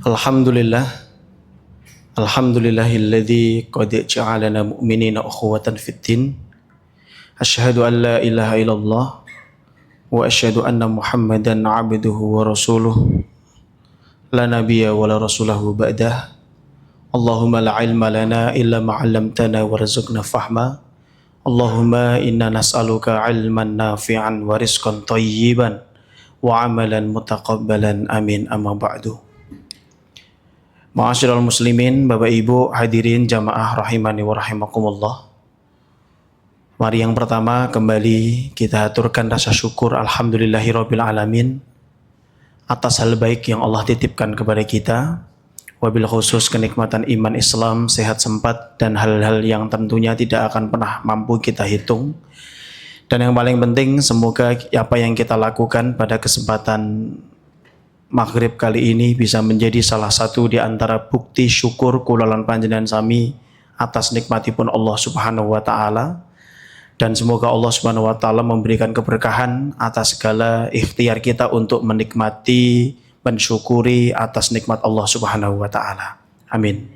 Alhamdulillah, alhamdulillahilladzi qad ja'alana mu'minina ukhuwatan fid din. Asyhadu an la ilaha illallah wa asyhadu anna Muhammadan 'abduhu wa rasuluh. La nabiyya wa la rasulahu ba'dah. Allahumma la ilma lana illa ma 'allamtana warzuqna fahma. Allahumma inna nas'aluka 'ilman nafi'an wa rizqan thayyiban wa 'amalan mutaqabbalan. Amin. Amma ba'du. Ma'asyiral muslimin, Bapak Ibu hadirin jamaah rahimani wa rahimakumullah. Mari yang pertama kembali kita aturkan rasa syukur alhamdulillahirabbil alamin atas hal baik yang Allah titipkan kepada kita, wabil khusus kenikmatan iman Islam, sehat sempat, dan hal-hal yang tentunya tidak akan pernah mampu kita hitung. Dan yang paling penting, semoga apa yang kita lakukan pada kesempatan Maghrib kali ini bisa menjadi salah satu di antara bukti syukur kula lan panjenengan sami atas nikmatipun Allah Subhanahu wa taala, dan semoga Allah Subhanahu wa taala memberikan keberkahan atas segala ikhtiar kita untuk menikmati, mensyukuri atas nikmat Allah Subhanahu wa taala. Amin.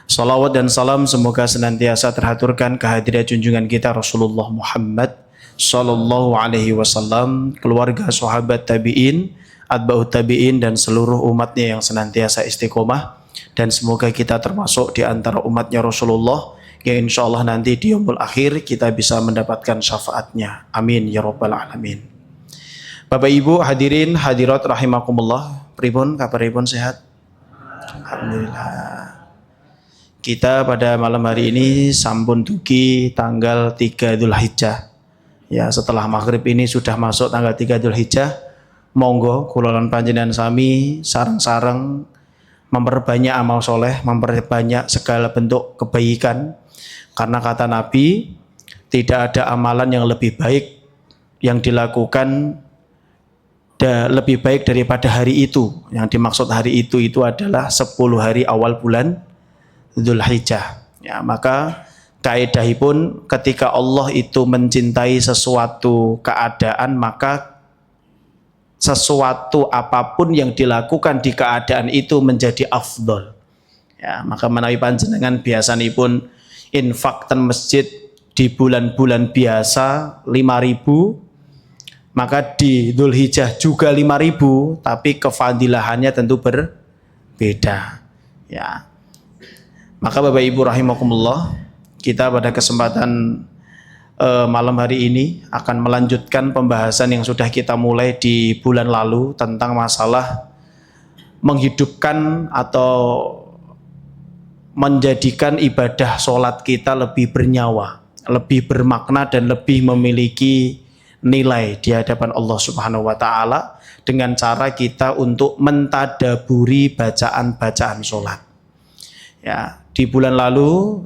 Salawat dan salam semoga senantiasa terhaturkan kehadiran junjungan kita Rasulullah Muhammad sallallahu alaihi wasallam, keluarga, sahabat, tabi'in, atba'ut tabi'in, dan seluruh umatnya yang senantiasa istiqomah. Dan semoga kita termasuk di antara umatnya Rasulullah yang insya Allah nanti di yaumul akhir kita bisa mendapatkan syafaatnya. Amin ya rabbal alamin. Bapak Ibu hadirin hadirat rahimakumullah, pripun kabaripun, sehat? Alhamdulillah. Kita pada malam hari ini sampun dugi tanggal 3 Dzulhijjah. Ya, setelah maghrib ini sudah masuk tanggal 3 Dzulhijjah. Monggo kula lan panjenengan sami sareng-sareng memperbanyak amal soleh, memperbanyak segala bentuk kebaikan, karena kata Nabi tidak ada amalan yang lebih baik yang dilakukan lebih baik daripada hari itu. Yang dimaksud hari itu adalah 10 hari awal bulan Dzulhijjah. Ya, maka kaedahipun ketika Allah itu mencintai sesuatu keadaan, maka sesuatu apapun yang dilakukan di keadaan itu menjadi afdol. Ya, maka menawi panjenengan biasanipun infak ten masjid di bulan-bulan biasa 5.000, maka di Dzulhijjah juga 5.000, tapi kefadilahannya tentu berbeda. Ya. Maka Bapak Ibu rahimakumullah, kita pada kesempatan malam hari ini akan melanjutkan pembahasan yang sudah kita mulai di bulan lalu tentang masalah menghidupkan atau menjadikan ibadah sholat kita lebih bernyawa, lebih bermakna, dan lebih memiliki nilai di hadapan Allah Subhanahu wa taala dengan cara kita untuk mentadaburi bacaan-bacaan sholat. Ya, di bulan lalu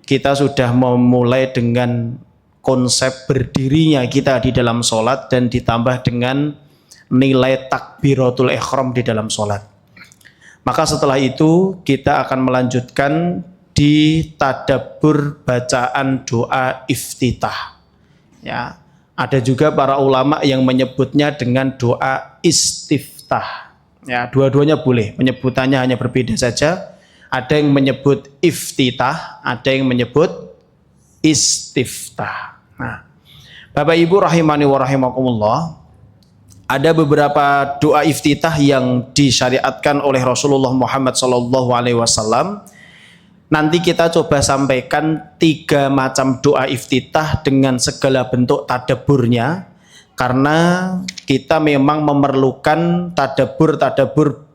kita sudah memulai dengan konsep berdirinya kita di dalam sholat dan ditambah dengan nilai takbiratul ihram di dalam sholat. Maka setelah itu kita akan melanjutkan di tadabbur bacaan doa iftitah. Ya, ada juga para ulama yang menyebutnya dengan doa istiftah. Ya, dua-duanya boleh, penyebutannya hanya berbeda saja. Ada yang menyebut iftitah, ada yang menyebut istiftah. Nah, Bapak Ibu rahimani wa rahimakumullah, ada beberapa doa iftitah yang disyariatkan oleh Rasulullah Muhammad SAW. Nanti kita coba sampaikan 3 macam doa iftitah dengan segala bentuk tadaburnya, karena kita memang memerlukan tadabur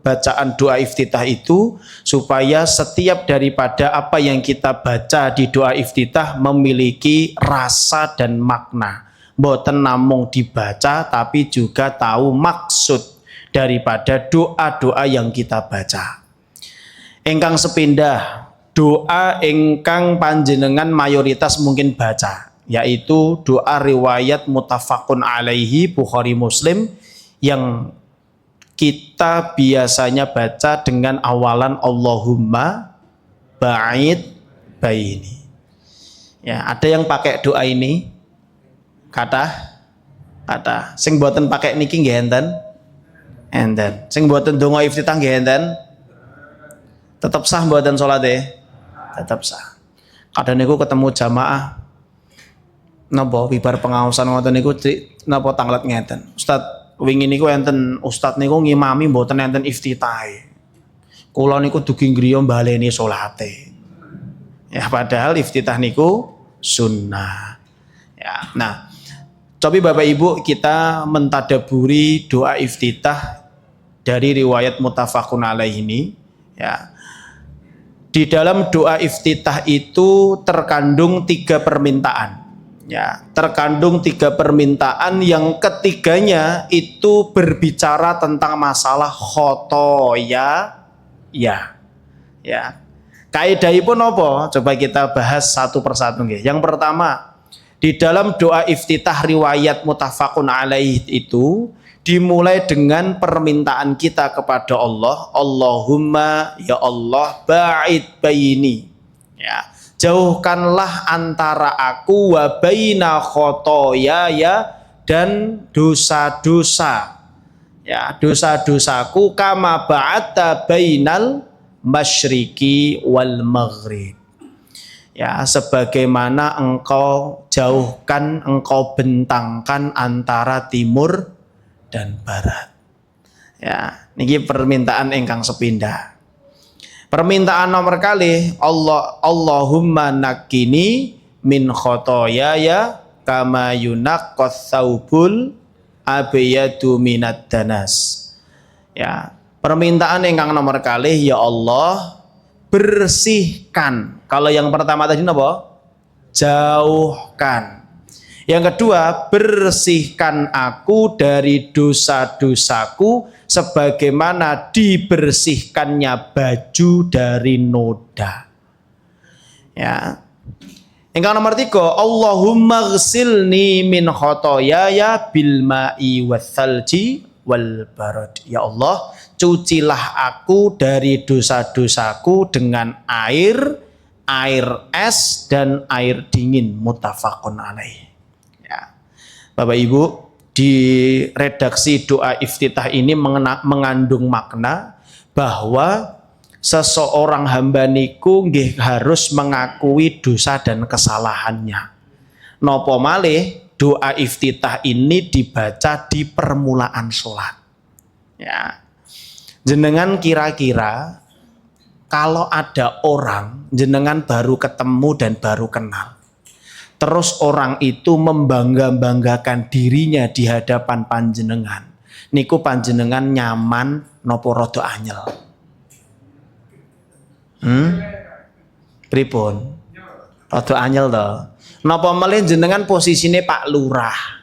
bacaan doa iftitah itu supaya setiap daripada apa yang kita baca di doa iftitah memiliki rasa dan makna. Mboten namung dibaca tapi juga tahu maksud daripada doa-doa yang kita baca. Ingkang sepindah doa ingkang panjenengan mayoritas mungkin baca, yaitu doa riwayat muttafaqun alaihi Bukhari Muslim yang kita biasanya baca dengan awalan Allahumma ba'id baini. Ya, ada yang pakai doa ini? Kata sing boten pakai niki nggih enten? Enten. Sing boten donga iftitah nggih enten? Tetap sah mboten salate? Tetap sah. Kadang niku ketemu jamaah napa bibar pengaosan ngoten niku napa tanglet ngeten. Ustaz, wingi niku enten ustaz niku ngimami mboten enten iftitahe. Kula niku dugi griya baleni salate. Ya padahal iftitah niku sunnah. Ya. Nah, coba Bapak Ibu kita mentadaburi doa iftitah dari riwayat muttafaqun alaih ini, ya. Di dalam doa iftitah itu terkandung 3 permintaan. Ya, terkandung 3 permintaan yang ketiganya itu berbicara tentang masalah khotoya ya. Ya. Kaidahipun apa? Coba kita bahas satu persatu nggih. Yang pertama, di dalam doa iftitah riwayat muttafaqun alaih itu dimulai dengan permintaan kita kepada Allah, Allahumma ya Allah ba'id baini. Ya, jauhkanlah antara aku wa baina khotoyaya dan dosa-dosa. Ya, dosa-dosaku kama ba'atta bainal masyriqi wal maghrib. Ya, sebagaimana engkau jauhkan, engkau bentangkan antara timur dan barat. Ya, niki permintaan ingkang sepindah. Permintaan nomor kali, Allahumma nakini min khotoyaya kama yunaqqas saubul abyadu minad danas. Ya, permintaan ingkang nomor kali, ya Allah bersihkan. Kalau yang pertama tadi napa? Jauhkan. Yang kedua, bersihkan aku dari dosa-dosaku sebagaimana dibersihkannya baju dari noda. Ya. Yang nomor 3, Allahumma ghsilni min khotoyaya bil ma'i wath-thalji wal barad. Ya Allah, cucilah aku dari dosa-dosaku dengan air es dan air dingin. Muttafaqun alaih. Bapak Ibu, di redaksi doa iftitah ini mengandung makna bahwa seseorang hamba niku nggih harus mengakui dosa dan kesalahannya. Nopo malih doa iftitah ini dibaca di permulaan sholat. Ya. Jenengan kira-kira kalau ada orang jenengan baru ketemu dan baru kenal, terus orang itu membangga-banggakan dirinya di hadapan panjenengan, niku panjenengan nyaman nopo rada anyel? Pripun? Rada anyel to. Napa melih jenengan posisine Pak Lurah.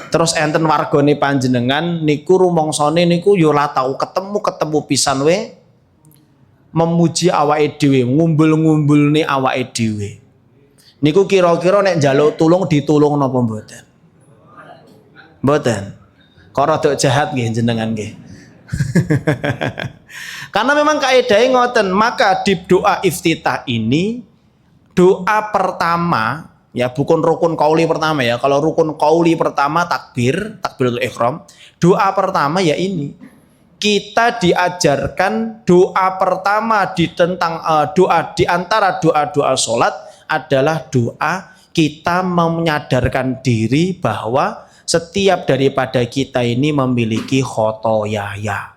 Terus enten wargane panjenengan niku rumongsane niku yo la tau ketemu pisan we memuji awake dhewe, ngumbul-ngumbulne awake dhewe. Niku kira-kira nek njaluk tulung ditulung napa mboten? Mboten. Kok rada jahat nggih jenengan nggih. Karena memang kaidahnya ngoten, maka di doa iftitah ini doa pertama ya, bukan rukun qauli pertama ya. Kalau rukun qauli pertama takbiratul ihram, doa pertama ya ini. Kita diajarkan doa pertama doa di antara doa-doa salat adalah doa kita menyadarkan diri bahwa setiap daripada kita ini memiliki khotoyaya.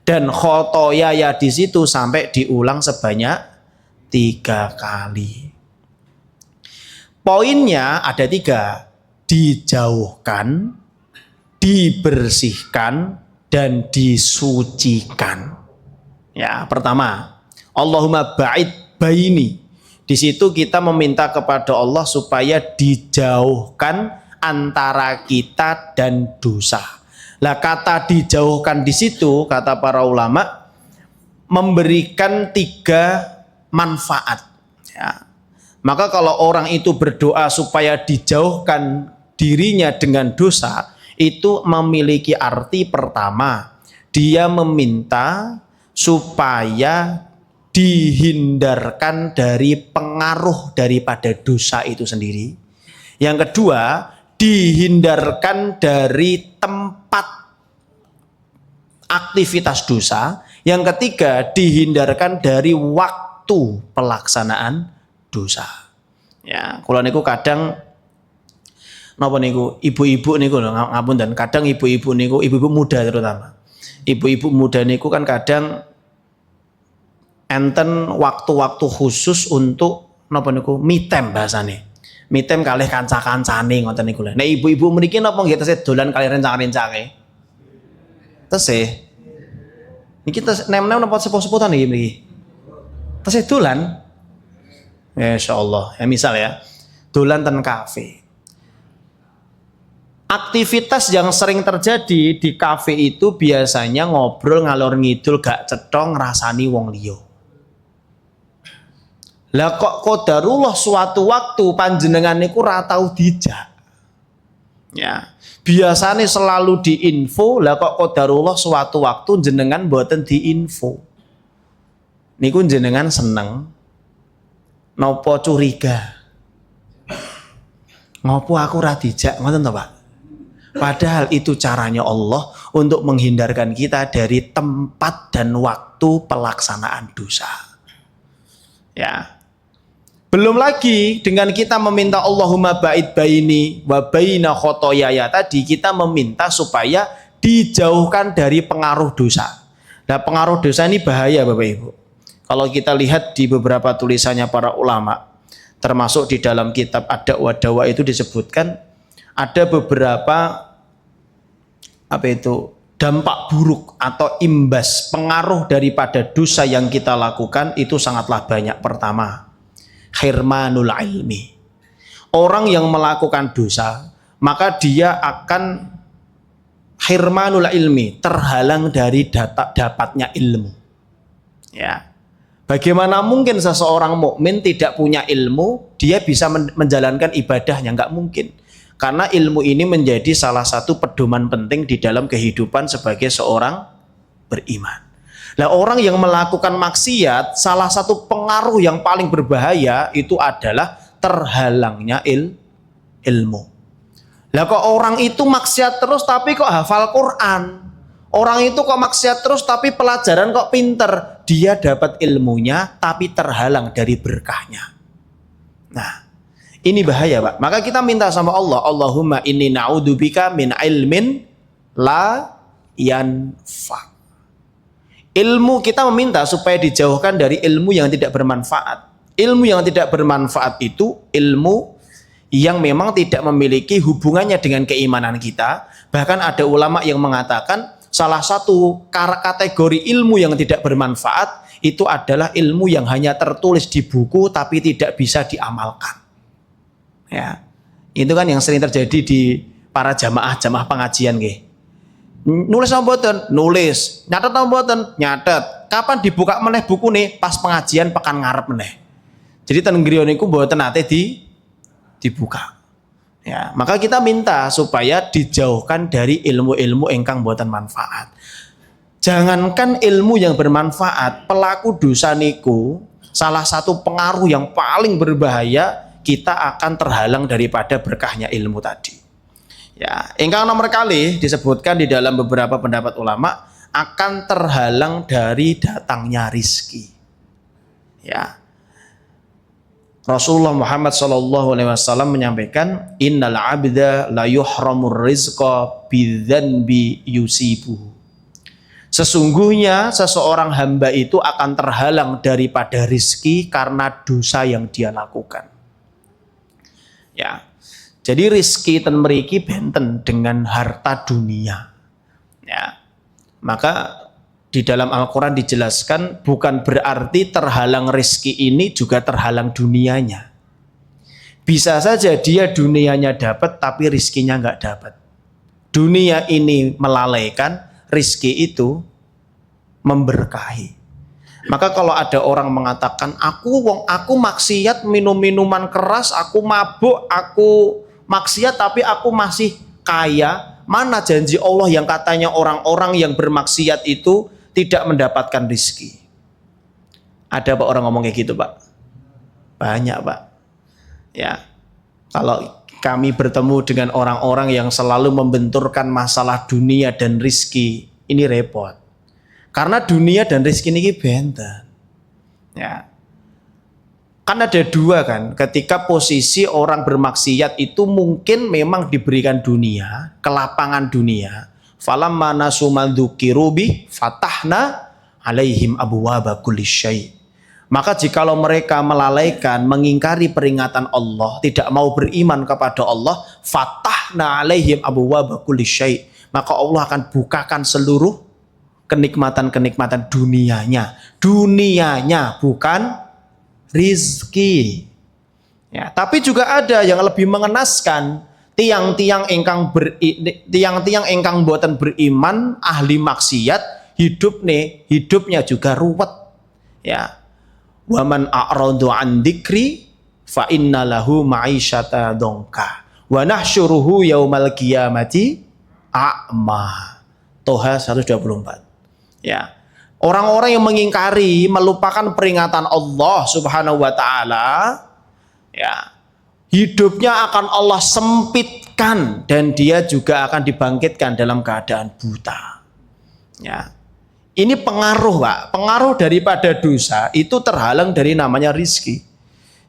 Dan khotoyaya di situ sampai diulang sebanyak 3 kali. Poinnya ada 3. Dijauhkan, dibersihkan, dan disucikan. Ya, pertama, Allahumma ba'id baini. Di situ kita meminta kepada Allah supaya dijauhkan antara kita dan dosa. Lah kata dijauhkan di situ kata para ulama memberikan 3 manfaat. Ya. Maka kalau orang itu berdoa supaya dijauhkan dirinya dengan dosa, itu memiliki arti pertama, dia meminta supaya dihindarkan dari pengaruh daripada dosa itu sendiri. Yang kedua, dihindarkan dari tempat aktivitas dosa. Yang ketiga, dihindarkan dari waktu pelaksanaan dosa. Ya, kula niku kadang napa niku ibu-ibu niku lho ngapunten, kadang ibu-ibu niku ibu-ibu muda terutama. Ibu-ibu muda niku kan kadang enten waktu-waktu khusus untuk napa niku me time bahasane. Me time kalih kanca-kancane ngoten niku lho. Nek ibu-ibu mriki napa nggih tesih dolan kalih rencang-rencake? Tesih. Niki nem-nem napa sepuh-sepuhan niki mriki? Tesih dolan. Masyaallah. Ya misal ya, dolan ten kafe. Aktivitas yang sering terjadi di kafe itu biasanya ngobrol ngalor ngidul gak cetha ngrasani wong liya. Lah kok qadarullah suatu waktu panjenengan niku ra tau dijak. Ya, biasanya selalu diinfo, lah kok qadarullah suatu waktu jenengan mboten diinfo. Niku jenengan seneng napa curiga? Ngopo aku ra dijak ngoten to, Pak? Padahal itu caranya Allah untuk menghindarkan kita dari tempat dan waktu pelaksanaan dosa. Ya. Belum lagi dengan kita meminta Allahumma ba'id baini wa baina khotoyaya tadi, kita meminta supaya dijauhkan dari pengaruh dosa. Nah, pengaruh dosa ini bahaya Bapak Ibu. Kalau kita lihat di beberapa tulisannya para ulama, termasuk di dalam kitab Ad-Da'wa Dawa itu disebutkan ada beberapa dampak buruk atau imbas pengaruh daripada dosa yang kita lakukan itu sangatlah banyak. Pertama, khirmanul ilmi. Orang yang melakukan dosa, maka dia akan khirmanul ilmi, terhalang dari dapatnya ilmu. Ya. Bagaimana mungkin seseorang mukmin tidak punya ilmu, dia bisa menjalankan ibadahnya? Enggak mungkin. Karena ilmu ini menjadi salah satu pedoman penting di dalam kehidupan sebagai seorang beriman. Nah, orang yang melakukan maksiat, salah satu pengaruh yang paling berbahaya itu adalah terhalangnya ilmu. Lah kok orang itu maksiat terus tapi kok hafal Quran? Orang itu kok maksiat terus tapi pelajaran kok pinter? Dia dapat ilmunya tapi terhalang dari berkahnya. Nah, ini bahaya, Pak. Maka kita minta sama Allah, Allahumma inni na'udzubika min ilmin la yanfa. Ilmu kita meminta supaya dijauhkan dari ilmu yang tidak bermanfaat. Ilmu yang tidak bermanfaat itu ilmu yang memang tidak memiliki hubungannya dengan keimanan kita. Bahkan ada ulama yang mengatakan salah satu kategori ilmu yang tidak bermanfaat itu adalah ilmu yang hanya tertulis di buku tapi tidak bisa diamalkan. Ya, itu kan yang sering terjadi di para jamaah pengajian nggih. Nulis apa mboten? Nulis. Nyatet apa mboten? Nyatet. Kapan dibuka meneh buku nih? Pas pengajian pekan ngarep meneh. Jadi ten griya niku mboten nate dibuka. Ya, maka kita minta supaya dijauhkan dari ilmu-ilmu ingkang mboten manfaat. Jangankan ilmu yang bermanfaat, pelaku dosa niku salah satu pengaruh yang paling berbahaya, kita akan terhalang daripada berkahnya ilmu tadi. Ya, ingkang nomor kali disebutkan di dalam beberapa pendapat ulama akan terhalang dari datangnya rizki. Ya. Rasulullah Muhammad SAW menyampaikan, innal abda la yuhramur rizqa bidzanbi yusibuhu. Sesungguhnya seseorang hamba itu akan terhalang daripada rizki karena dosa yang dia lakukan. Ya, jadi rizki ten mriki benten dengan harta dunia. Ya, maka di dalam Al-Quran dijelaskan bukan berarti terhalang rizki ini juga terhalang dunianya. Bisa saja dia dunianya dapat tapi rizkinya nggak dapat. Dunia ini melalaikan, rizki itu memberkahi. Maka kalau ada orang mengatakan aku maksiat, minum minuman keras, aku mabuk, aku maksiat tapi aku masih kaya, mana janji Allah yang katanya orang-orang yang bermaksiat itu tidak mendapatkan rizki? Ada Pak orang ngomong kayak gitu Pak? Banyak Pak. Ya, kalau kami bertemu dengan orang-orang yang selalu membenturkan masalah dunia dan rizki, ini repot. Karena dunia dan rezeki ini benten. Ya. Kan ada dua kan, ketika posisi orang bermaksiat itu mungkin memang diberikan dunia, kelapangan dunia. Falamma nasu ma dzukiru bih fatahna alaihim abwaaba kulli syai'. Maka jikalau mereka melalaikan, mengingkari peringatan Allah, tidak mau beriman kepada Allah, fatahna alaihim abwaaba kulli syai'. Maka Allah akan bukakan seluruh kenikmatan-kenikmatan dunianya. Dunianya bukan rizki. Ya, tapi juga ada yang lebih mengenaskan, tiang-tiang engkang buatan beriman, ahli maksiat, hidupnya juga ruwet. Ya. Wa man a'radu an dzikri fa innalahu ma'isyata dongka wa nahsyuruhu yaumal qiyamati a'ma. Toha 124. Ya. Orang-orang yang mengingkari, melupakan peringatan Allah Subhanahu wa taala, ya, hidupnya akan Allah sempitkan dan dia juga akan dibangkitkan dalam keadaan buta. Ya. Ini pengaruh, Pak. Pengaruh daripada dosa itu terhalang dari namanya rizki.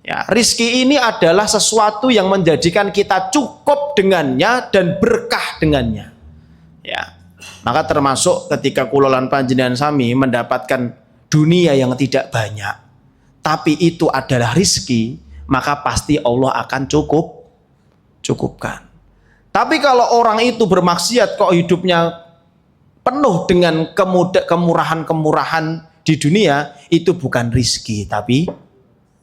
Ya, rizki ini adalah sesuatu yang menjadikan kita cukup dengannya dan berkah dengannya. Ya. Maka termasuk ketika kula lan panjenengan sami mendapatkan dunia yang tidak banyak, tapi itu adalah rizki, maka pasti Allah akan cukupkan. Tapi kalau orang itu bermaksiat kok hidupnya penuh dengan kemurahan-kemurahan di dunia, itu bukan rizki tapi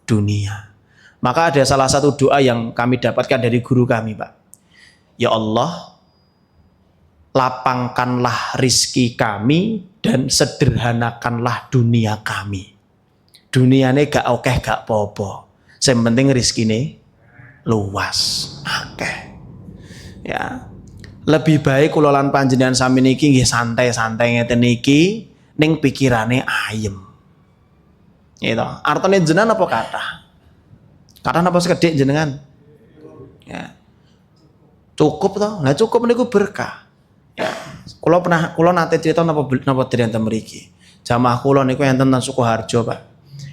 dunia. Maka ada salah satu doa yang kami dapatkan dari guru kami, Pak. Ya Allah, lapangkanlah rizki kami dan sederhanakanlah dunia kami. Duniane gak okeh gak popo, yang penting rizki ini luas akeh. Ya, lebih baik kula lan panjenengan sami niki nggih santai-santai ngeten niki ning pikirane ayem. Gitu. Artine jenengan apa kathah? Kathah napa sekedhik jenengan? Ya. Cukup toh? Lah cukup niku berkah. Ya, kula nate cerita napa enten mriki. Jamaah kula niku enten nang Sukoharjo, Pak.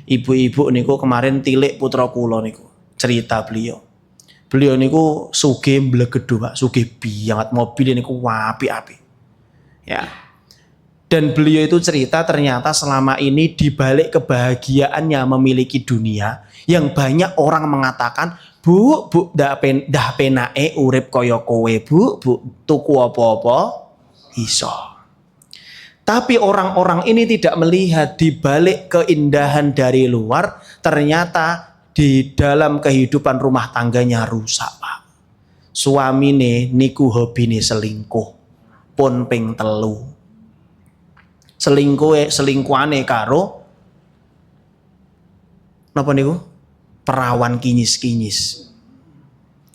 Ibu-ibu niku kemarin tilik putra kula niku. Cerita beliau. Beliau niku sugih mblegedho, Pak, sugih banget, mobil niku apik-apik. Ya. Dan beliau itu cerita ternyata selama ini dibalik kebahagiaannya memiliki dunia, yang banyak orang mengatakan, Bu, dah penake urip kaya kowe, Bu, tuku apa-apa iso. Tapi orang-orang ini tidak melihat di balik keindahan dari luar, ternyata di dalam kehidupan rumah tangganya rusak, Pak. Suamine niku hobine selingkuh, pun ping 3. Selingkuhane karo napa niku? Perawan kinyis-kinyis.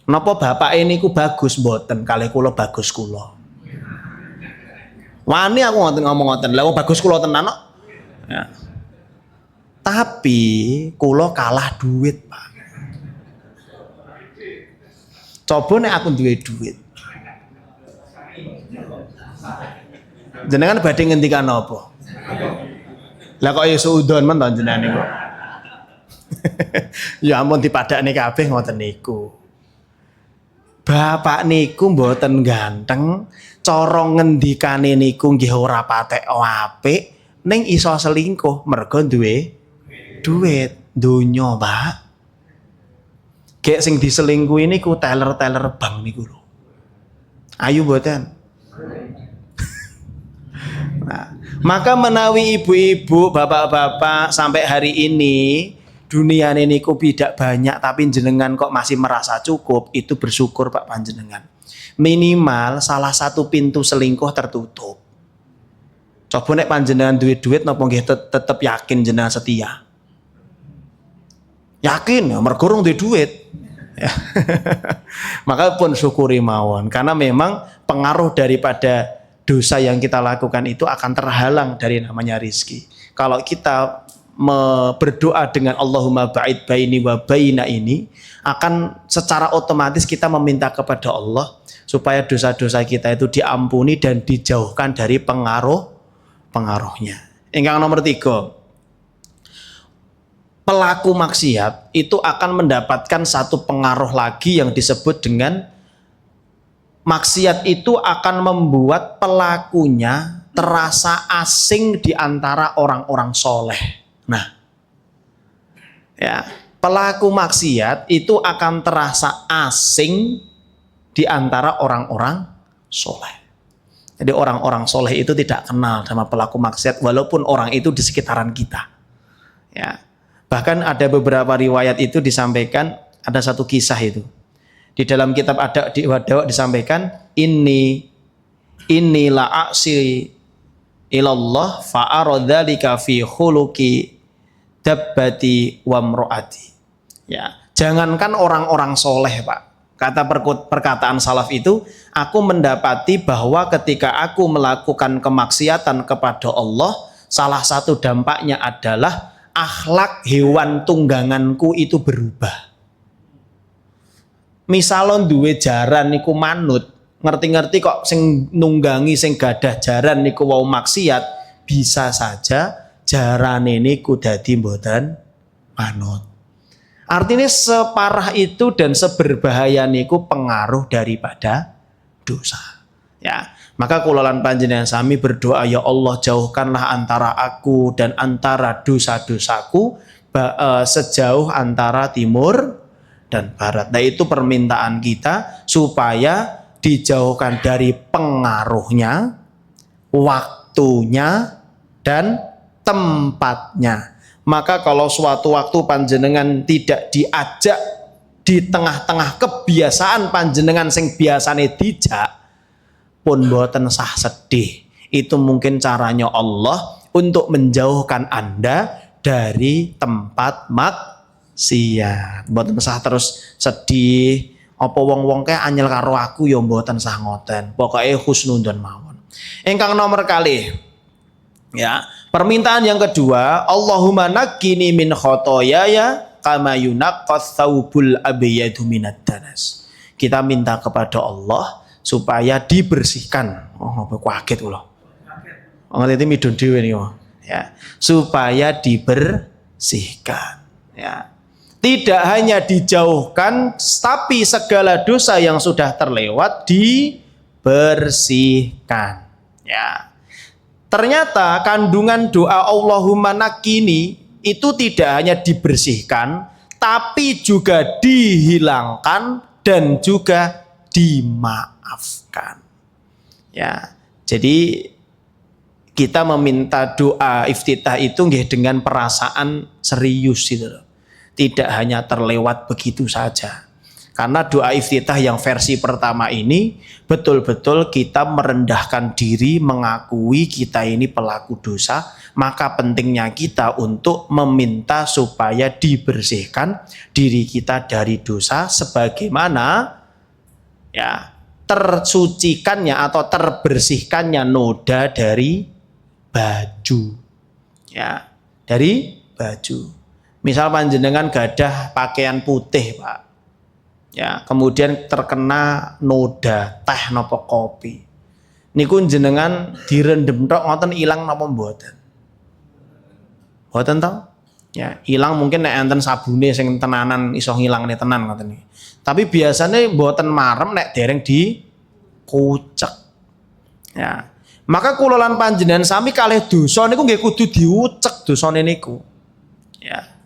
Napa bapake niku bagus mboten, kalih kula bagus kula. Wani aku ngomong ngoten, lha bagus kula tenan kok. Ya. Tapi kula kalah duit, Pak. Coba nek aku duwe duit. Jenengan badhe ngendikan apa? Lah kok ya suudon men to jenengan niku. Ya ampun dipadakne kabeh ngoten niku. Bapak niku mboten ganteng, cara ngendikane niku nggih ora patek apik, ning iso selingkuh mergo duwe duit donya, Pak. Gek sing diselingkuhi niku teller-teller bank niku lho. Ayu mboten? Nah, maka menawi ibu-ibu, bapak-bapak sampai hari ini dunia niku tidak banyak tapi jenengan kok masih merasa cukup, itu bersyukur Pak panjenengan. Minimal salah satu pintu selingkuh tertutup. Coba nek panjenengan duit napa nggih tetep yakin jenengan setia? Yakin ya mergo urung duwe duit. Ya. Maka pun syukuri mawon karena memang pengaruh daripada dosa yang kita lakukan itu akan terhalang dari namanya rizki. Kalau kita berdoa dengan Allahumma ba'id baini wa baina ini, akan secara otomatis kita meminta kepada Allah supaya dosa-dosa kita itu diampuni dan dijauhkan dari pengaruh pengaruhnya. Ingkang nomor 3, pelaku maksiat itu akan mendapatkan satu pengaruh lagi yang disebut dengan maksiat itu akan membuat pelakunya terasa asing di antara orang-orang soleh. Nah, ya, pelaku maksiat itu akan terasa asing di antara orang-orang soleh. Jadi orang-orang soleh itu tidak kenal sama pelaku maksiat walaupun orang itu di sekitaran kita. Ya, bahkan ada beberapa riwayat itu disampaikan, ada satu kisah itu. Di dalam kitab ada di Wadawak disampaikan, inni la aksi ilallah fa'aradhalika fi khuluqi dabbati wa mro'ati. Ya, jangankan orang-orang soleh, Pak. Kata perkataan salaf itu, aku mendapati bahwa ketika aku melakukan kemaksiatan kepada Allah, salah satu dampaknya adalah akhlak hewan tungganganku itu berubah. Misalnya duwe jaran niku manut, ngerti-ngerti kok sing nunggangi sing gadah jaran niku wau maksiat, bisa saja jaran niku dadi mboten manut. Artinya separah itu dan seberbahaya niku pengaruh daripada dosa. Ya, maka kula lan panjenengan sami berdoa, ya Allah jauhkanlah antara aku dan antara dosa-dosaku sejauh antara timur dan barat. Nah, itu permintaan kita supaya dijauhkan dari pengaruhnya, waktunya, dan tempatnya. Maka kalau suatu waktu panjenengan tidak diajak di tengah-tengah kebiasaan panjenengan sing biasane dijak, pun boten sah sedih. Itu mungkin caranya Allah untuk menjauhkan Anda dari tempat maksiat. Mboten sah terus sedih, apa wong-wong kae anyel karo aku ya mboten sah ngoten. Pokoke husnudzon mawon. Ingkang nomor kalih, ya, permintaan yang kedua, Allahumma naqqini min khotoyaya kama yunaqqas thawbul abyadu minad danas. Kita minta kepada Allah supaya dibersihkan. Oh, kaget kula. Ngerti midun dhewe niku. Ya, supaya dibersihkan. Ya. Tidak hanya dijauhkan, tapi segala dosa yang sudah terlewat dibersihkan. Ya. Ternyata kandungan doa Allahumma naqqini itu tidak hanya dibersihkan, tapi juga dihilangkan dan juga dimaafkan. Ya, jadi kita meminta doa iftitah itu dengan perasaan serius gitu loh. Tidak hanya terlewat begitu saja. Karena doa iftitah yang versi pertama ini betul-betul kita merendahkan diri, mengakui kita ini pelaku dosa, maka pentingnya kita untuk meminta supaya dibersihkan diri kita dari dosa sebagaimana ya tersucikannya atau terbersihkannya noda dari baju. Ya, dari baju. Misal panjenengan gadah pakaian putih, Pak. Ya, kemudian terkena noda teh napa kopi. Niku jenengan direndem tok ngoten ilang napa mboten? Mboten to? Ya, ilang mungkin nek enten sabune sing tenanan iso ngilangne tenan ngoten iki. Tapi biasanya mboten marem nek dereng dikucek. Ya. Maka kula lan panjenengan sami kalih dosa niku nggih kudu diucek dosane niku. Ya.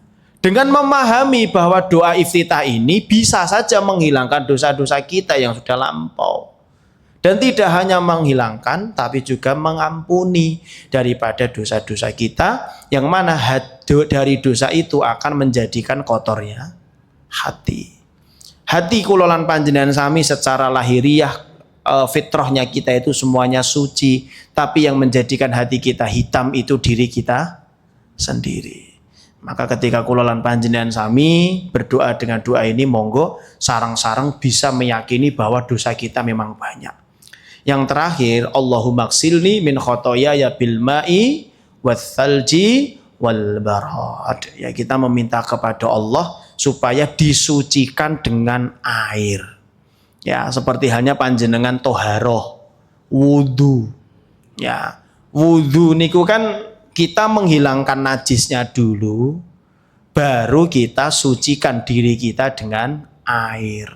Dengan memahami bahwa doa iftitah ini bisa saja menghilangkan dosa-dosa kita yang sudah lampau. Dan tidak hanya menghilangkan, tapi juga mengampuni daripada dosa-dosa kita, yang mana dari dosa itu akan menjadikan kotornya hati. Hati kula lan panjenengan sami secara lahiriah, fitrahnya kita itu semuanya suci, tapi yang menjadikan hati kita hitam itu diri kita sendiri. Maka ketika kula lan panjenengan sami berdoa dengan doa ini, monggo sareng-sareng bisa meyakini bahwa dosa kita memang banyak. Yang terakhir, Allahumma qsilni min khotoyaya bil ma'i wath thalji wal barad. Ya, kita meminta kepada Allah supaya disucikan dengan air. Ya, seperti hanya panjenengan toharoh, wudu. Ya, Wudhu niku kan kita menghilangkan najisnya dulu, baru kita sucikan diri kita dengan air.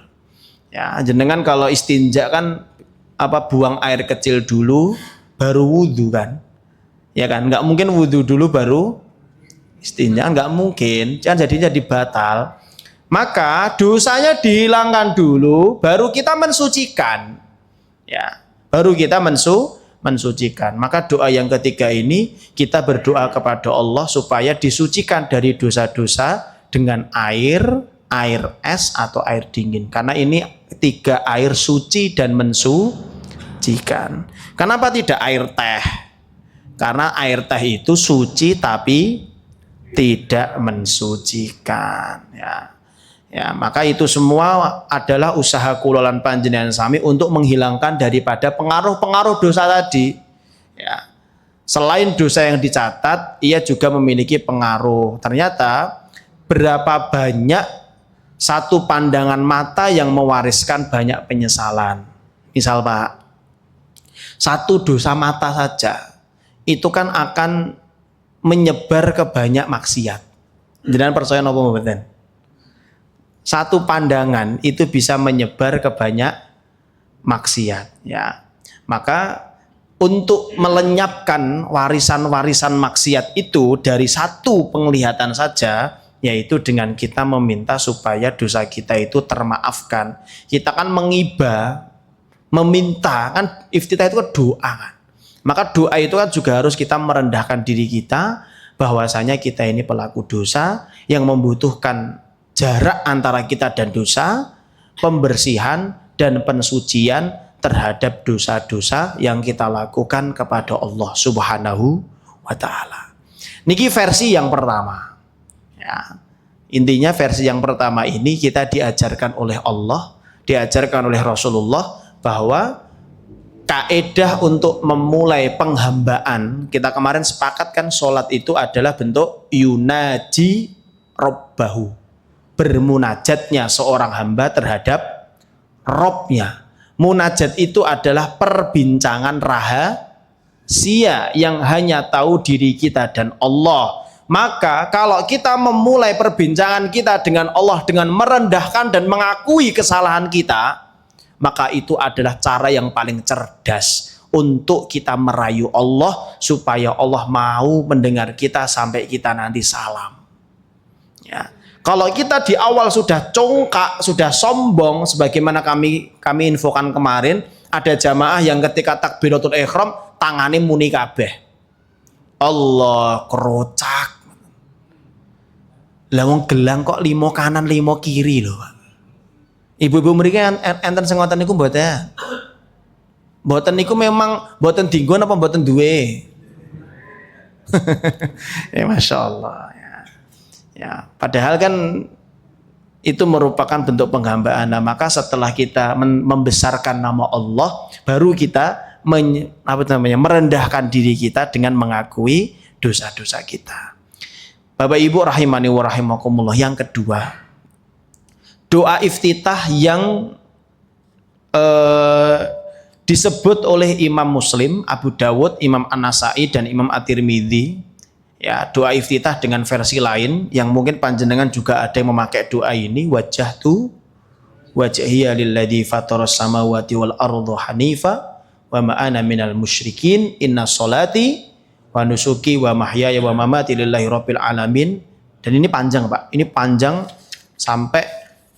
Ya, jenengan kalau istinja kan buang air kecil dulu, baru wudhu kan? Ya kan, nggak mungkin wudhu dulu baru istinja, nggak mungkin, kan jadi batal. Maka dosanya dihilangkan dulu, baru kita mensucikan. Ya, baru kita mensucikan. Maka doa yang ketiga ini kita berdoa kepada Allah supaya disucikan dari dosa-dosa dengan air es atau air dingin. Karena ini 3 air suci dan mensucikan. Kenapa tidak air teh? Karena air teh itu suci tapi tidak mensucikan. Ya, maka itu semua adalah usaha kulolan panjenengan sami untuk menghilangkan daripada pengaruh-pengaruh dosa tadi. Ya. Selain dosa yang dicatat, ia juga memiliki pengaruh. Ternyata berapa banyak satu pandangan mata yang mewariskan banyak penyesalan. Misal Pak, satu dosa mata saja itu kan akan menyebar ke banyak maksiat. Jangan percaya napa mboten? Satu pandangan itu bisa menyebar ke banyak maksiat, ya. Maka untuk melenyapkan warisan-warisan maksiat itu dari satu penglihatan saja, yaitu dengan kita meminta supaya dosa kita itu termaafkan. Kita kan mengiba, meminta, kan iftitah itu kan doa kan. Maka doa itu kan juga harus kita merendahkan diri kita bahwasanya kita ini pelaku dosa yang membutuhkan jarak antara kita dan dosa, pembersihan dan pensucian terhadap dosa-dosa yang kita lakukan kepada Allah Subhanahu wa Ta'ala. Niki versi yang pertama. Ya. Intinya versi yang pertama ini kita diajarkan oleh Allah, diajarkan oleh Rasulullah bahwa kaedah untuk memulai penghambaan, kita kemarin sepakat kan sholat itu adalah bentuk yunaji robbahu, bermunajatnya seorang hamba terhadap Robnya. Munajat itu adalah perbincangan rahasia yang hanya tahu diri kita dan Allah. Maka kalau kita memulai perbincangan kita dengan Allah dengan merendahkan dan mengakui kesalahan kita, maka itu adalah cara yang paling cerdas untuk kita merayu Allah supaya Allah mau mendengar kita sampai kita nanti salam. Ya. Kalau kita di awal sudah congkak, sudah sombong, sebagaimana kami infokan kemarin, ada jamaah yang ketika takbiratul ihram tangannya muni kabeh. Allah kerocak. Lah wong gelang kok 5 kanan 5 kiri loh. Ibu-ibu mriki enten sing ngoten niku mboten. Mboten niku memang mboten dinggon apa mboten duwe. Ya Masya Allah. Ya, padahal kan itu merupakan bentuk penghambaan. Nah, maka setelah kita membesarkan nama Allah, baru kita merendahkan diri kita dengan mengakui dosa-dosa kita. Bapak Ibu rahimani wa rahimakumullah. Yang kedua, doa iftitah yang disebut oleh Imam Muslim, Abu Dawud, Imam An-Nasai dan Imam At-Tirmidzi. Ya, doa iftitah dengan versi lain yang mungkin panjenengan juga ada yang memakai doa ini, wajjahtu wajhiya lilladzi fataras samawati wal arda hanifa wa ma ana minal musyrikin inna sholati wa nusuki wa mahyaya wa mamati lillahi rabbil alamin. Dan ini panjang Pak, ini panjang sampai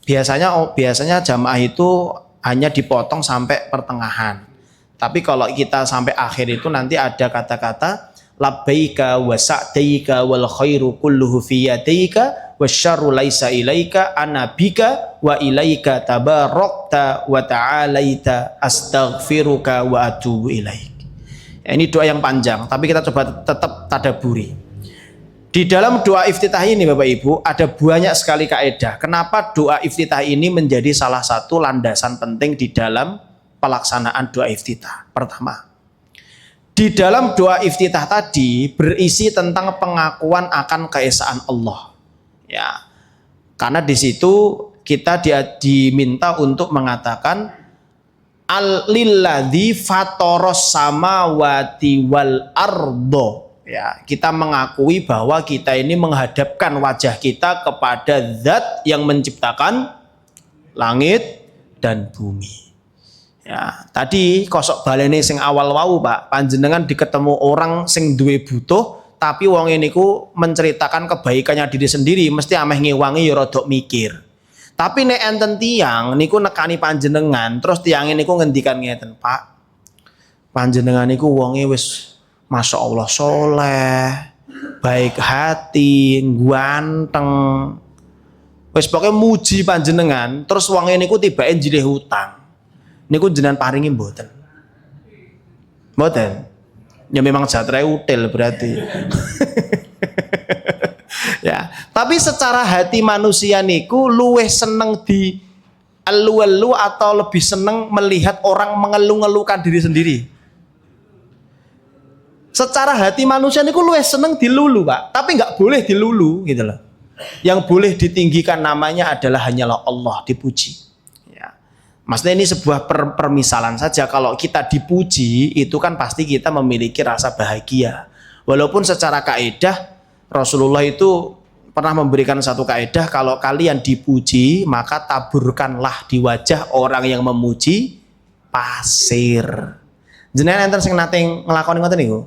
biasanya jamaah itu hanya dipotong sampai pertengahan. Tapi kalau kita sampai akhir itu nanti ada kata-kata labbaika wa sa'daika wal khairu kulluhu fi yadaika wasyarru laisa ilaika ana bika wa ilaika tabarakta wa ta'alaita astaghfiruka wa atubu ilaik. Ya, ini doa yang panjang, tapi kita coba tetap tadaburi. Di dalam doa iftitah ini Bapak Ibu ada banyak sekali kaidah. Kenapa doa iftitah ini menjadi salah satu landasan penting di dalam pelaksanaan doa iftitah? Pertama, di dalam doa iftitah tadi berisi tentang pengakuan akan keesaan Allah. Ya, karena di situ kita diminta untuk mengatakan lilladzi fatoros samawati wal ardo. Ya, kita mengakui bahwa kita ini menghadapkan wajah kita kepada zat yang menciptakan langit dan bumi. Ya, tadi kosok balene sing awal wau Pak, panjenengan diketemu orang sing duwe butuh, tapi wong ini ku menceritakan kebaikannya diri sendiri, mesti ameh ngewangi ya rada mikir. Tapi nek enten tiang niku nekani panjenengan, terus tiang niku ngendikan ngeten, Pak. Panjenengan niku wonge wis Masya Allah soleh, baik hati, ganteng. Wis pokoknya muji panjenengan, terus wonge niku tibake jilih hutang. Niku jenengan paringi mboten? Mboten. Ya memang jatre util berarti. Ya, tapi secara hati manusia niku luweh seneng di elu-elu atau lebih seneng melihat orang mengeluh-ngeluhkan diri sendiri. Secara hati manusia niku luweh seneng dilulu, Pak, tapi nggak boleh dilulu gitu loh. Yang boleh ditinggikan namanya adalah hanyalah Allah, dipuji. Maksudnya ini sebuah permisalan saja. Kalau kita dipuji itu kan pasti kita memiliki rasa bahagia. Walaupun secara kaidah Rasulullah itu pernah memberikan satu kaidah, kalau kalian dipuji maka taburkanlah di wajah orang yang memuji pasir. Jenengan enten sing nate nglakoni ngoten niku.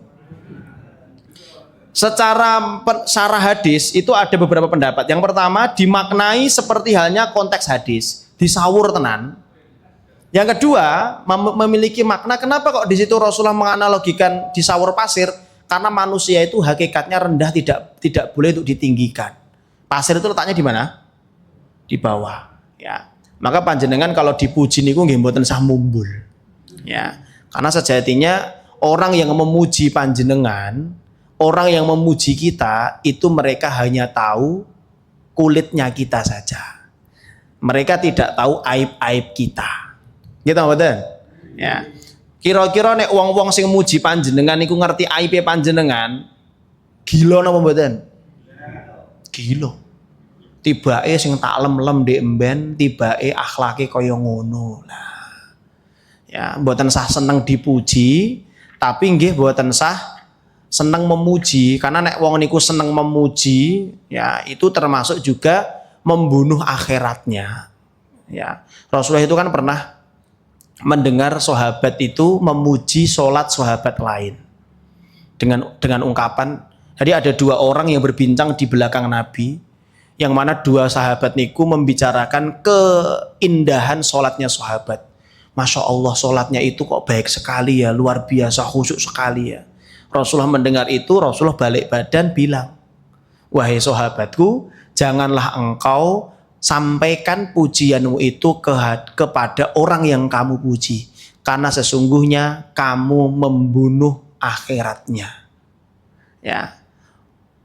Secara hadis itu ada beberapa pendapat. Yang pertama dimaknai seperti halnya konteks hadis, disawur tenan. Yang kedua, memiliki makna kenapa kok di situ Rasulullah menganalogikan disawur pasir? Karena manusia itu hakikatnya rendah, tidak boleh untuk ditinggikan. Pasir itu letaknya di mana? Di bawah, ya. Maka panjenengan kalau dipuji niku nggih mboten sah mumbul. Ya. Karena sejatinya orang yang memuji panjenengan, orang yang memuji kita itu mereka hanya tahu kulitnya kita saja. Mereka tidak tahu aib-aib kita. Gitu mboten? Ya. Kira-kira nek wong-wong sing muji panjenengan niku ngerti aibe panjenengan, gila napa mboten? Gila. Tibake sing tak lem-lem ndek emben, tibake akhlake kaya ngono. Nah. Ya, mboten sah seneng dipuji, tapi nggih mboten sah seneng memuji, karena nek wong niku seneng memuji, ya itu termasuk juga membunuh akhiratnya. Ya. Rasulullah itu kan pernah mendengar sahabat itu memuji sholat sahabat lain dengan ungkapan, jadi ada dua orang yang berbincang di belakang Nabi, yang mana dua sahabat niku membicarakan keindahan sholatnya sahabat. Masya Allah sholatnya itu kok baik sekali ya, luar biasa khusyuk sekali ya. Rasulullah mendengar itu, Rasulullah balik badan bilang, wahai sahabatku, janganlah engkau sampaikan pujianmu itu kepada orang yang kamu puji, karena sesungguhnya kamu membunuh akhiratnya. Ya,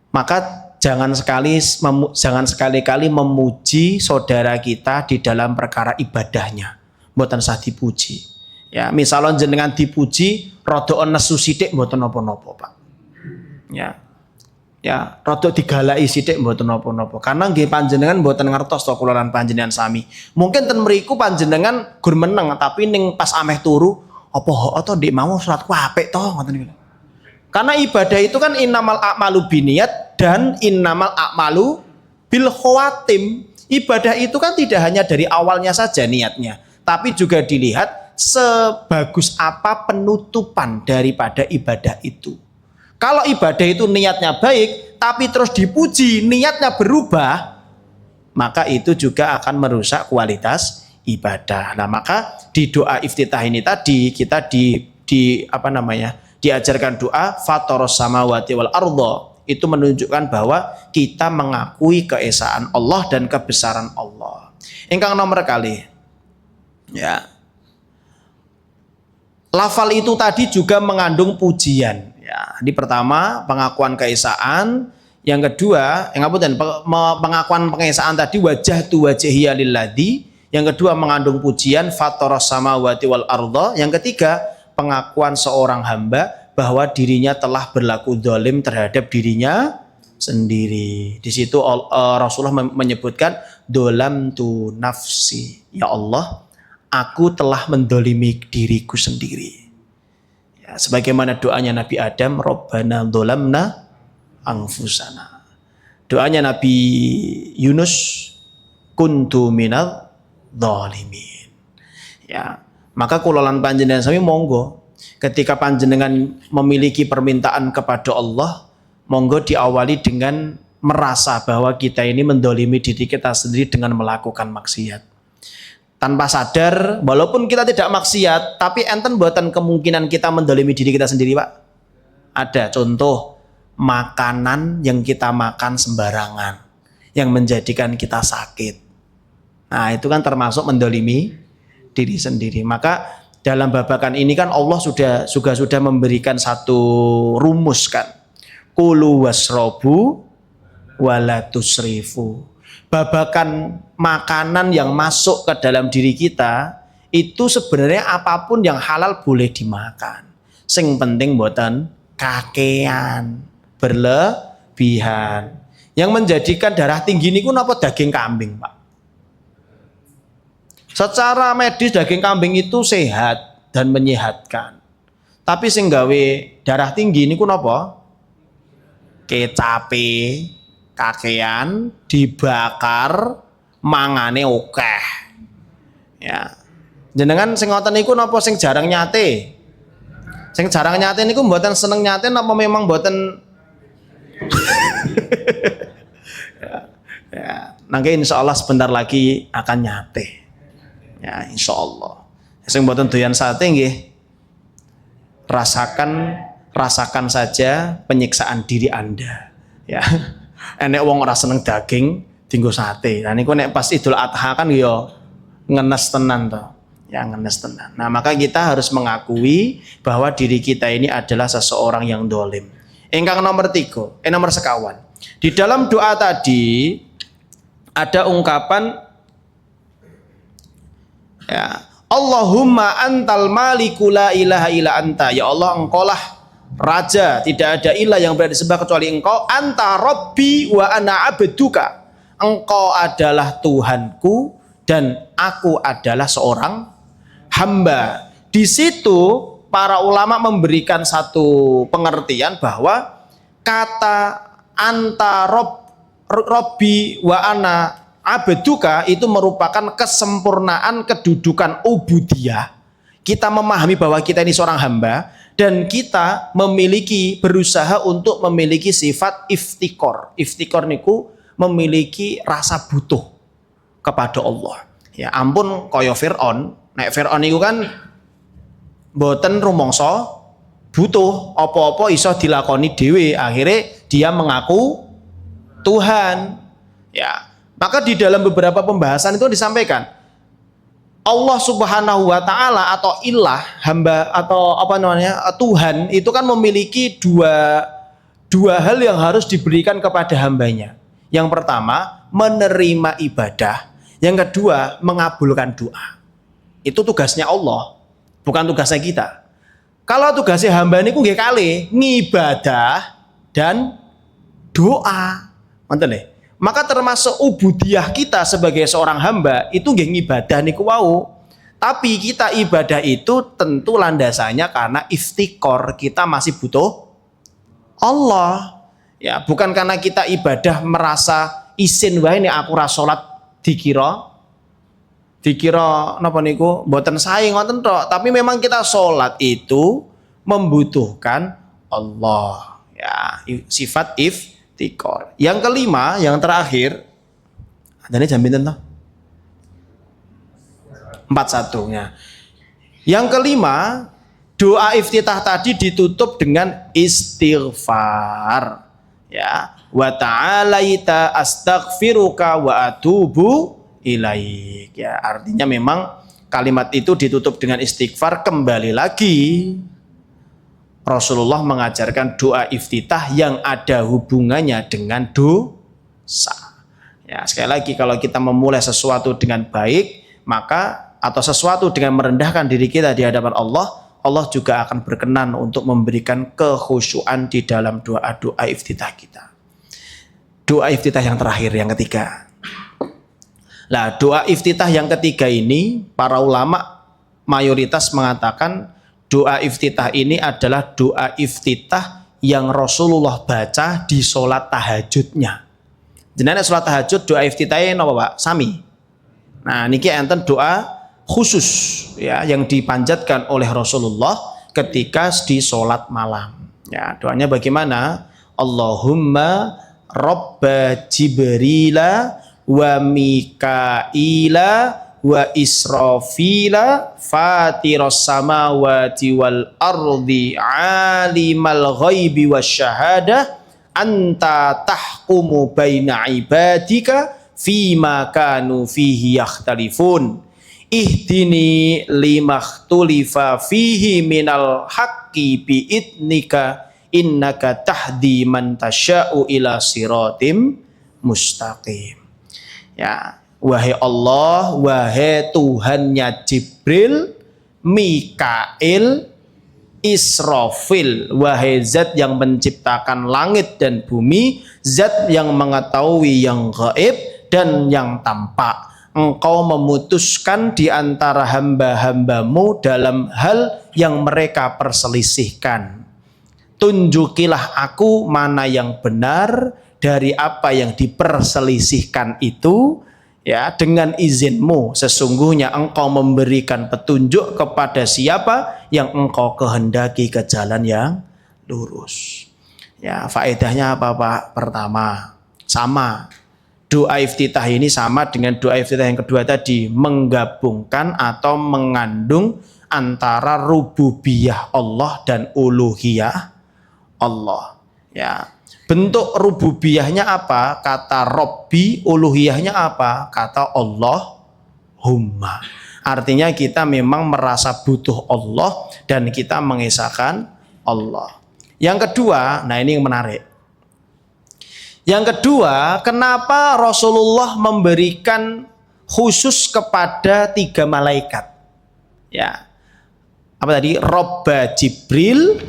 maka jangan sekali-kali memuji saudara kita di dalam perkara ibadahnya, mboten sah dipuji. Ya, misalnya jenengan dipuji, rada nesu sithik mboten napa-napa, Pak. Ya, rada digalaki sithik mboten napa-napa. Karena nggih panjenengan mboten ngertos to kula lan panjenengan sami. Mungkin ten mriku panjenengan gur meneng, tapi ning pas ameh turu, apa to ndek mau salatku apik to ngoten niku. Karena ibadah itu kan innamal a'malu binniyat dan innamal a'malu bil khawatim. Ibadah itu kan tidak hanya dari awalnya saja niatnya, tapi juga dilihat sebagus apa penutupan daripada ibadah itu. Kalau ibadah itu niatnya baik, tapi terus dipuji, niatnya berubah, maka itu juga akan merusak kualitas ibadah. Nah, maka di doa iftitah ini tadi kita diajarkan doa fatoros samawati wal ardo. Itu menunjukkan bahwa kita mengakui keesaan Allah dan kebesaran Allah. Ingkang nomor kali, ya. Lafal itu tadi juga mengandung pujian. Ya, di pertama pengakuan keesaan, yang kedua, pengakuan pengesaan tadi wajah tu wajhiya lilladzi, yang kedua mengandung pujian fatoros samawati wal ardo, yang ketiga pengakuan seorang hamba bahwa dirinya telah berlaku zalim terhadap dirinya sendiri. Di situ Rasulullah menyebutkan dolam tu nafsi, ya Allah, aku telah mendolimi diriku sendiri. Ya, sebagaimana doanya Nabi Adam, Rabbana dzolamna anfusana. Doanya Nabi Yunus, kuntu minadz dzalimin. Ya, maka kulolan panjenengan sami monggo ketika panjenengan memiliki permintaan kepada Allah, monggo diawali dengan merasa bahwa kita ini mendolimi diri kita sendiri dengan melakukan maksiat. Tanpa sadar, walaupun kita tidak maksiat, tapi enten buatan kemungkinan kita mendolimi diri kita sendiri, Pak. Ada contoh makanan yang kita makan sembarangan, yang menjadikan kita sakit. Nah, itu kan termasuk mendolimi diri sendiri. Maka dalam babakan ini kan Allah sudah memberikan satu rumus kan. Kulu wasrobu wala tusrifu. Babakan makanan yang masuk ke dalam diri kita itu sebenarnya apapun yang halal boleh dimakan. Sing penting mboten kakean, berlebihan. Yang menjadikan darah tinggi niku napa daging kambing, Pak. Secara medis daging kambing itu sehat dan menyehatkan. Tapi sing gawe darah tinggi niku napa? Kecape kakean dibakar mangane akeh. Ya. Jenengan sing ngoten niku napa sing jarang nyate? Sing jarang nyate niku mboten seneng nyate napa memang mboten ya. Nangke insyaallah sebentar lagi akan nyate. Ya, insyaallah. Sing mboten doyan sate nggih rasakan saja penyiksaan diri Anda. Ya. Enek wong ora seneng daging dienggo sate. Nah niku nek pas Idul Adha kan ya ngenes tenan to. Ya ngenes tenan. Nah, maka kita harus mengakui bahwa diri kita ini adalah seseorang yang dolim. Ingkang nomor 3, nomor sekawan. Di dalam doa tadi ada ungkapan ya, Allahumma antal maliku la ilaha illa anta. Ya Allah, engkaulah Raja, tidak ada ilah yang berada disembah kecuali engkau. Anta Rabbi wa ana abduka. Engkau adalah Tuhanku dan aku adalah seorang hamba. Di situ para ulama memberikan satu pengertian bahwa kata anta Rabbi wa ana abduka itu merupakan kesempurnaan kedudukan ubudiyah. Kita memahami bahwa kita ini seorang hamba dan kita berusaha untuk memiliki sifat iftikor. Iftikor niku memiliki rasa butuh kepada Allah. Ya ampun kaya Fir'aun. Nek Fir'aun niku kan mboten rumangsa butuh apa-apa iso dilakoni dhewe. Akhirnya dia mengaku Tuhan. Ya, maka di dalam beberapa pembahasan itu disampaikan Allah Subhanahu wa taala atau ilah, hamba atau apa namanya? Tuhan itu kan memiliki dua hal yang harus diberikan kepada hambanya. Yang pertama, menerima ibadah. Yang kedua, mengabulkan doa. Itu tugasnya Allah, bukan tugasnya kita. Kalau tugasnya hamba niku nggih kalih ngibadah dan doa. Ngoten nggih. Maka termasuk ubudiyah kita sebagai seorang hamba itu nggih ngibadah niku wau. Tapi kita ibadah itu tentu landasannya karena iftikor, kita masih butuh Allah. Ya, bukan karena kita ibadah merasa isin wae nek aku ra salat dikira napa niku mboten sae ngoten tok, tapi memang kita salat itu membutuhkan Allah. Ya, sifat iftikor. Yang kelima, yang terakhir, adanya jam pinten toh? 41 ya. Yang kelima, doa iftitah tadi ditutup dengan istighfar. Ya, wa ta'alaita astaghfiruka wa atubu ilaik. Ya, artinya memang kalimat itu ditutup dengan istighfar. Kembali lagi Rasulullah mengajarkan doa iftitah yang ada hubungannya dengan dosa. Ya, sekali lagi kalau kita memulai sesuatu dengan baik, maka atau sesuatu dengan merendahkan diri kita di hadapan Allah, Allah juga akan berkenan untuk memberikan kekhusyuan di dalam doa-doa iftitah kita. Doa iftitah yang terakhir, yang ketiga. Nah, doa iftitah yang ketiga ini para ulama mayoritas mengatakan doa iftitah ini adalah doa iftitah yang Rasulullah baca di sholat tahajudnya. Jenenge sholat tahajud doa iftitahnya napa Pak? Sami. Nah, niki enten doa khusus ya yang dipanjatkan oleh Rasulullah ketika di sholat malam. Ya, doanya bagaimana? Allahumma Robba Jibrila wa Mikaila wa Israfila fatiros samawati wal ardi alimal ghaibi wasyahadah anta tahkumu baina ibadika fima kanu fihi yakhtalifun ihdini limakhtulifa fihi minal haqqi biidnika innaka tahdi man tasya'u ila siratim mustaqim. Ya, wahai Allah, wahai Tuhannya Jibril, Mikail, Israfil, wahai zat yang menciptakan langit dan bumi, zat yang mengetahui yang gaib dan yang tampak. Engkau memutuskan di antara hamba-hambamu dalam hal yang mereka perselisihkan. Tunjukilah aku mana yang benar dari apa yang diperselisihkan itu. Ya, dengan izinmu sesungguhnya engkau memberikan petunjuk kepada siapa yang engkau kehendaki ke jalan yang lurus. Ya, faedahnya apa Pak? Pertama, sama. Doa iftitah ini sama dengan doa iftitah yang kedua tadi, menggabungkan atau mengandung antara rububiyah Allah dan uluhiyah Allah. Ya. Bentuk rububiyahnya apa? Kata Robbi, uluhiyahnya apa? Kata Allahumma. Artinya kita memang merasa butuh Allah dan kita mengesahkan Allah. Yang kedua, nah ini yang menarik. Yang kedua, kenapa Rasulullah memberikan khusus kepada 3 malaikat? Ya. Apa tadi? Robba Jibril,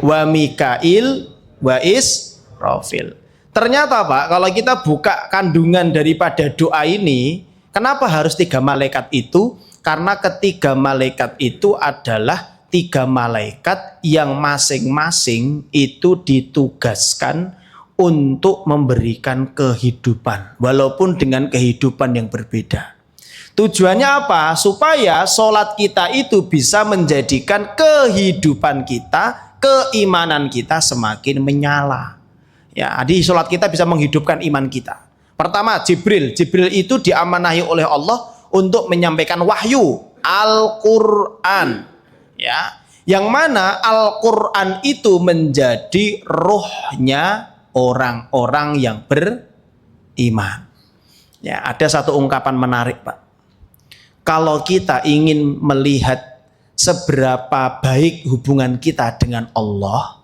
wa Mikail, wa Israfil. Ternyata Pak, kalau kita buka kandungan daripada doa ini, kenapa harus 3 malaikat itu? Karena ketiga malaikat itu adalah 3 malaikat yang masing-masing itu ditugaskan untuk memberikan kehidupan, walaupun dengan kehidupan yang berbeda. Tujuannya apa? Supaya sholat kita itu bisa menjadikan kehidupan kita, keimanan kita semakin menyala. Ya, di sholat kita bisa menghidupkan iman kita. Pertama, Jibril itu diamanahi oleh Allah untuk menyampaikan wahyu Al-Quran. Ya, yang mana Al-Quran itu menjadi ruhnya orang-orang yang beriman. Ya, ada satu ungkapan menarik Pak. Kalau kita ingin melihat seberapa baik hubungan kita dengan Allah,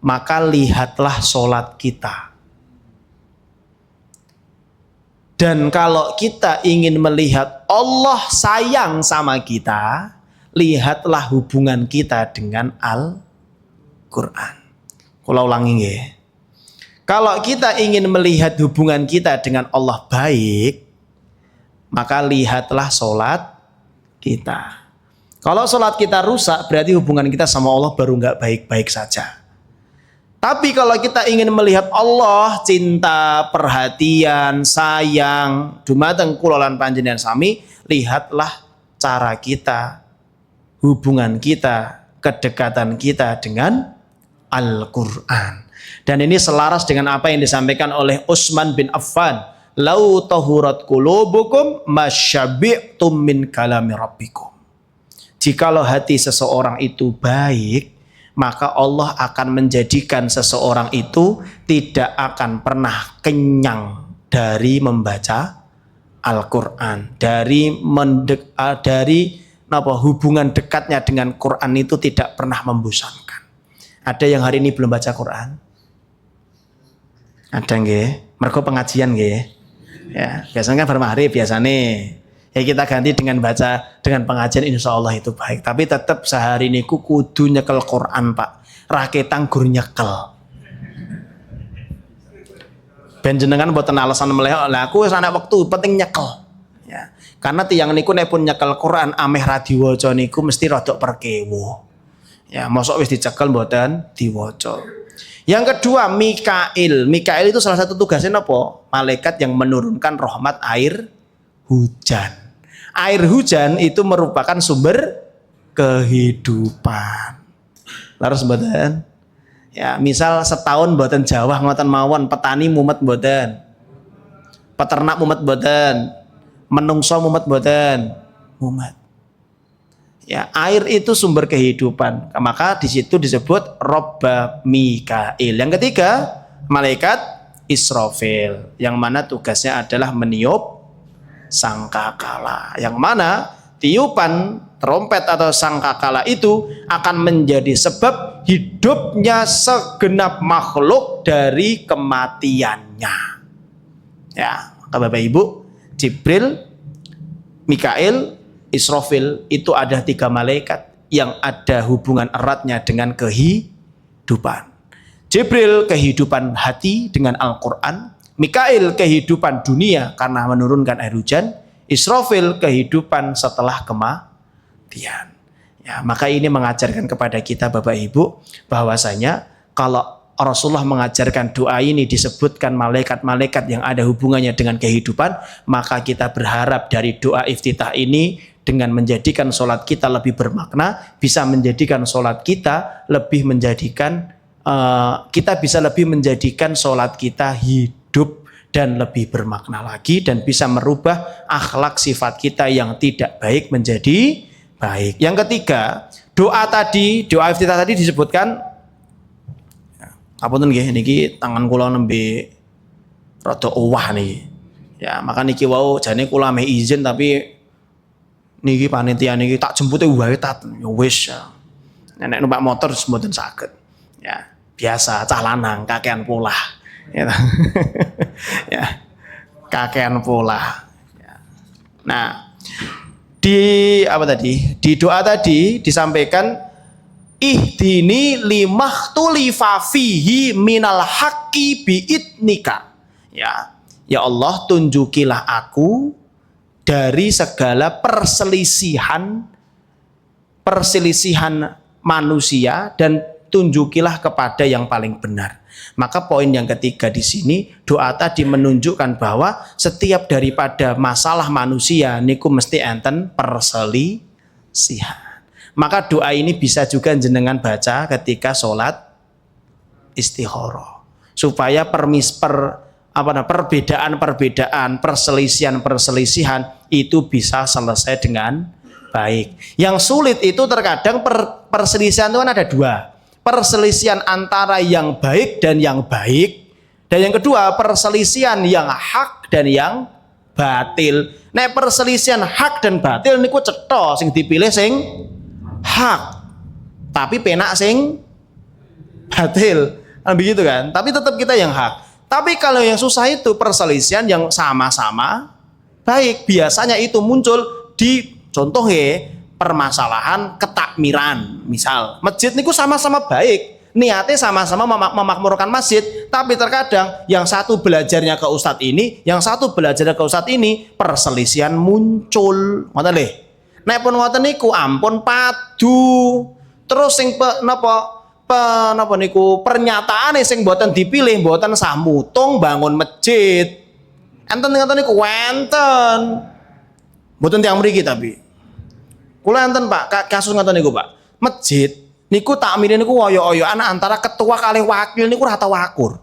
maka lihatlah sholat kita. Dan kalau kita ingin melihat Allah sayang sama kita, lihatlah hubungan kita dengan Al-Quran. Kula ulangi nggih. Kalau kita ingin melihat hubungan kita dengan Allah baik, maka lihatlah sholat kita. Kalau sholat kita rusak, berarti hubungan kita sama Allah baru nggak baik-baik saja. Tapi kalau kita ingin melihat Allah cinta, perhatian, sayang, dumateng kula lan panjenengan sami, lihatlah cara kita, hubungan kita, kedekatan kita dengan Al-Quran. Dan ini selaras dengan apa yang disampaikan oleh Utsman bin Affan. Lau tahurat qulubukum masyabi'tum min kalami rabbikum. Jikalau hati seseorang itu baik, maka Allah akan menjadikan seseorang itu tidak akan pernah kenyang dari membaca Al-Quran, dari hubungan dekatnya dengan Quran itu tidak pernah membosankan. Ada yang hari ini belum baca Quran? Ada nggih? Mergo pengajian nggih. Ya, biasanya kan bermaghrib biasanya. Ya kita ganti dengan baca dengan pengajian, insya Allah itu baik. Tapi tetap sehari ini kudu nyekel Quran Pak. Raketang gur nyekel. Ben jenengan mboten alasan meleh. Lah aku wis ana wektu penting nyekel. Ya. Karena tiyang niku nek pun nyekel Quran ameh ra diwaca niku mesti rodok perkewo. Ya, mosok wis dicekel mboten diwaca. Yang kedua, Mikail. Mikail itu salah satu tugasnya apa? Malaikat yang menurunkan rahmat air hujan. Air hujan itu merupakan sumber kehidupan. Laras mboten? Ya, misal setahun mboten jawah ngoten mawon, petani mumet mboten. Peternak mumet mboten. Menungso mumet mboten. Mumet. Ya, air itu sumber kehidupan. Maka di situ disebut Robba Mikail. Yang ketiga, malaikat Israfil, yang mana tugasnya adalah meniup sangkakala. Yang mana tiupan trompet atau sangkakala itu akan menjadi sebab hidupnya segenap makhluk dari kematiannya. Ya, Bapak Ibu, Jibril, Mikail, Israfil itu ada 3 malaikat yang ada hubungan eratnya dengan kehidupan. Jibril kehidupan hati dengan Al-Quran, Mikail kehidupan dunia karena menurunkan air hujan, Israfil kehidupan setelah kematian. Ya, maka ini mengajarkan kepada kita Bapak Ibu bahwasanya kalau Rasulullah mengajarkan doa ini disebutkan malaikat-malaikat yang ada hubungannya dengan kehidupan, maka kita berharap dari doa iftitah ini dengan menjadikan sholat kita lebih bermakna, bisa menjadikan sholat kita lebih menjadikan kita bisa lebih menjadikan sholat kita hidup dan lebih bermakna lagi, dan bisa merubah akhlak sifat kita yang tidak baik menjadi baik. Yang ketiga, doa iftitah tadi disebutkan. Apa tuh niki tangan kula nembe rada owah niki. Ya, maka niki wau jane kula meh izin tapi niki panitia niki tak jempute wae tat ya wis. Nek numpak motor mboten saged. Ya, biasa cah lanang kakean polah. Ya. Ya. Kakean polah. Ya. Nah, di doa tadi disampaikan ihdini limahtulifa fihi minal haqqi biidnika. Ya Allah, tunjukilah aku dari segala perselisihan manusia dan tunjukilah kepada yang paling benar. Maka poin yang ketiga di sini, doa tadi menunjukkan bahwa setiap daripada masalah manusia niku mesti enten perselisihan. Maka doa ini bisa juga jenengan baca ketika sholat istikharah, supaya perbedaan-perbedaan, perselisihan itu bisa selesai dengan baik. Yang sulit itu terkadang perselisihan itu kan ada 2. Perselisihan antara yang baik dan yang baik, dan yang kedua perselisihan yang hak dan yang batil. Nek perselisihan hak dan batil niku cetha sing dipilih sing hak, tapi penak sing batil, begitu kan? Tapi tetap kita yang hak. Tapi kalau yang susah itu perselisihan yang sama-sama baik, biasanya itu muncul di contoh permasalahan ketakmiran. Misal masjid niku sama-sama baik, niatnya sama-sama memakmurkan masjid, tapi terkadang yang satu belajarnya ke ustadz ini, yang satu belajarnya ke ustadz ini, perselisihan muncul. Ngoten lho. Nek pun ngoten niku ampun padu. Terus sing napa niku pernyataane sing mboten dipilih mboten sah mutung bangun masjid. Enten ngoten niku wenten. Mboten tiyang mriki tapi. Kula enten Pak, kasus ngoten niku Pak. Masjid niku takmire niku oyo-oyoan antara ketua kalih wakil niku ora tau akur.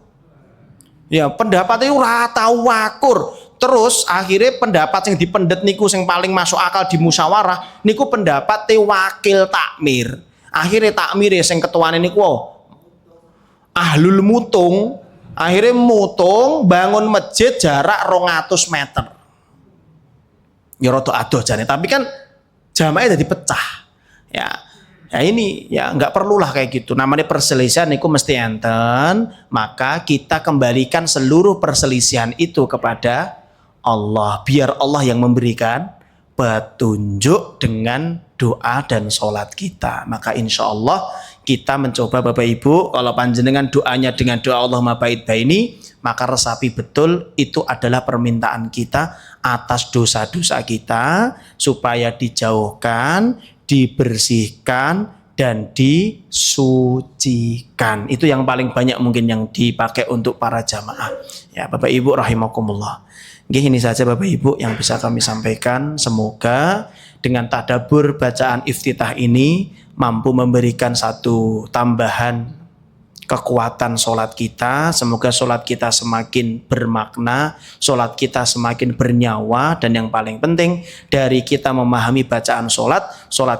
Ya, pendapatnya ora tau akur. Terus akhirnya pendapat yang dipendet niku yang paling masuk akal di musyawarah niku pendapat wakil takmir. Akhirnya takmir yang ketuane niku ahlul mutung, akhirnya mutung bangun masjid jarak 200 meter. Ya rada adoh jane, tapi kan jamaahnya jadi pecah. Ya. Ya ini ya nggak perlulah kayak gitu. Namanya perselisihan niku mesti enten, maka kita kembalikan seluruh perselisihan itu kepada Allah, biar Allah yang memberikan petunjuk dengan doa dan sholat kita. Maka insya Allah kita mencoba Bapak Ibu, kalau panjenengan doanya dengan doa Allahumma ba'id baini, maka resapi betul itu adalah permintaan kita atas dosa-dosa kita supaya dijauhkan, dibersihkan, dan disucikan. Itu yang paling banyak mungkin yang dipakai untuk para jamaah. Ya, Bapak Ibu rahimakumullah. Ini saja Bapak Ibu yang bisa kami sampaikan. Semoga dengan tadabbur bacaan iftitah ini mampu memberikan satu tambahan kekuatan sholat kita. Semoga sholat kita semakin bermakna, sholat kita semakin bernyawa, dan yang paling penting dari kita memahami bacaan sholat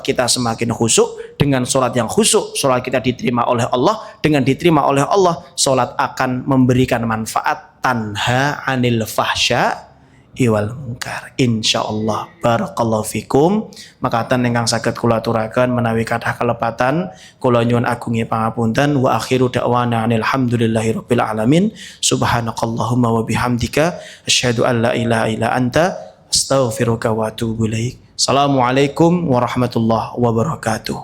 kita semakin khusyuk. Dengan sholat yang khusyuk, sholat kita diterima oleh Allah. Dengan diterima oleh Allah, sholat akan memberikan manfaat, tanha anil fahsya iwal munkar, insyaallah. Barakallahu fikum. Makatan ingkang saged kula aturaken menawi kathah kelepatan kula nyuwun agungi pangapunten. Wa akhiru da'wana alhamdulillahirabbil alamin. Subhanakallahumma wa bihamdika asyhadu an la ilaha illa anta astaghfiruka wa atubu ilaik. Assalamualaikum warahmatullahi wabarakatuh.